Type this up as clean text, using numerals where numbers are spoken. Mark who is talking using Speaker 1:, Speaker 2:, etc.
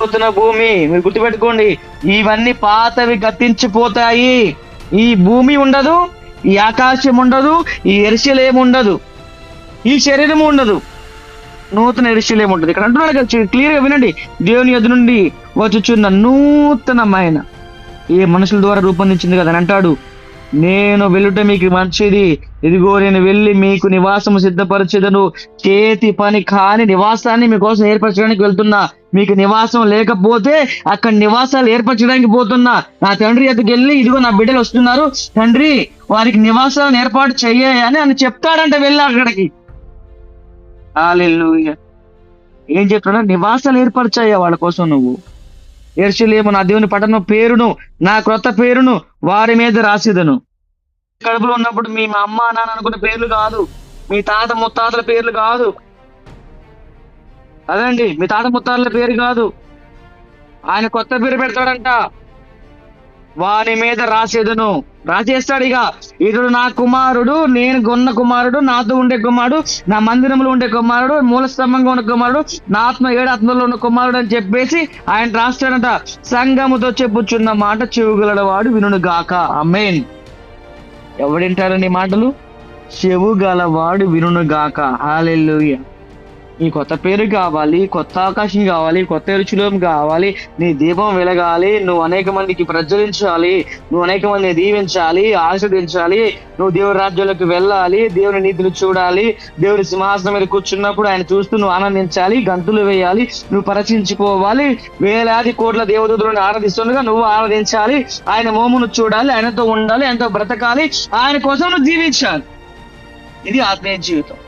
Speaker 1: నూతన భూమి. మీరు గుర్తుపెట్టుకోండి, ఇవన్నీ పాతవి గతించిపోతాయి. ఈ భూమి ఉండదు, ఈ ఆకాశం ఉండదు, ఈ యెరూషలేము ఉండదు, ఈ శరీరం ఉండదు, నూతన యెరూషలేము ఉంటుంది. ఇక్కడ అంటున్నాడు కదా, క్లియర్ గా వినండి, దేవుని యొద్ద నుండి వచ్చుచున్న నూతనమైన, ఏ మనుషుల ద్వారా రూపొందించింది కదా అని అంటాడు. నేను వెళ్ళుట మీకు మంచిది, ఇదిగో నేను వెళ్ళి మీకు నివాసము సిద్ధపరచెదను. చేతి పని కాని నివాసాన్ని మీకోసం ఏర్పరచడానికి వెళ్తున్నా. మీకు నివాసం లేకపోతే అక్కడ నివాసాలు ఏర్పరచడానికి పోతున్నా. నా తండ్రి ఎదుగు వెళ్ళి, ఇదిగో నా బిడ్డలు వస్తున్నారు తండ్రి, వారికి నివాసాలను ఏర్పాటు చెయ్యని అని చెప్తాడంట వెళ్ళి అక్కడికి. హల్లెలూయా. ఏం చెప్తున్నా? నివాసాలు ఏర్పరచాయా వాళ్ళ కోసం నువ్వు. యెరూషలేము నా దేవుని పట్టణం పేరును, నా క్రొత్త పేరును వారి మీద రాసిదను. కడుపులో ఉన్నప్పుడు మీ అమ్మ నాన్న అనుకున్న పేర్లు కాదు, మీ తాత ముత్తాతల పేర్లు కాదు, అదండి మీ తాత ముత్తాతల పేరు కాదు. ఆయన కొత్త పేరు పెడతాడంట, వారి మీద రాసేదను. రాసేస్తాడు. ఇక ఇతడు నా కుమారుడు, నేను కొన్న కుమారుడు, నాతో ఉండే కుమారుడు, నా మందిరంలో ఉండే కుమారుడు, మూల స్తంభంగా ఉన్న కుమారుడు, నా ఆత్మ 7 ఆత్మలో ఉన్న కుమారుడు అని చెప్పేసి ఆయన రాస్తాడంట. సంఘముతో చెప్పుచున్న మాట చెవుగలవాడు వినును గాక. ఆమేన్. ఎవడింటారండి మాటలు? చెవుగలవాడు వినును గాక. హల్లెలూయా. నీ కొత్త పేరు కావాలి, కొత్త ఆకాశం కావాలి, కొత్త యెరూషలేము కావాలి, నీ దీపం వెలగాలి, నువ్వు అనేక మందికి ప్రజ్వలించాలి, నువ్వు అనేక మందిని దీవించాలి, ఆశీర్వదించాలి, నువ్వు దేవుని రాజ్యంలోకి వెళ్ళాలి, దేవుని నీతిని చూడాలి, దేవుని సింహాసనం మీద కూర్చున్నప్పుడు ఆయన చూస్తూ నువ్వు ఆనందించాలి, గంతులు వేయాలి, నువ్వు పరచించుకోవాలి, వేలాది కోట్ల దేవదూతలను ఆరాధిస్తుండగా నువ్వు ఆరాధించాలి, ఆయన మోమును చూడాలి, ఆయనతో ఉండాలి, ఆయనతో బ్రతకాలి, ఆయన కోసం నువ్వు జీవించాలి. ఇది ఆత్మీయ జీవితం.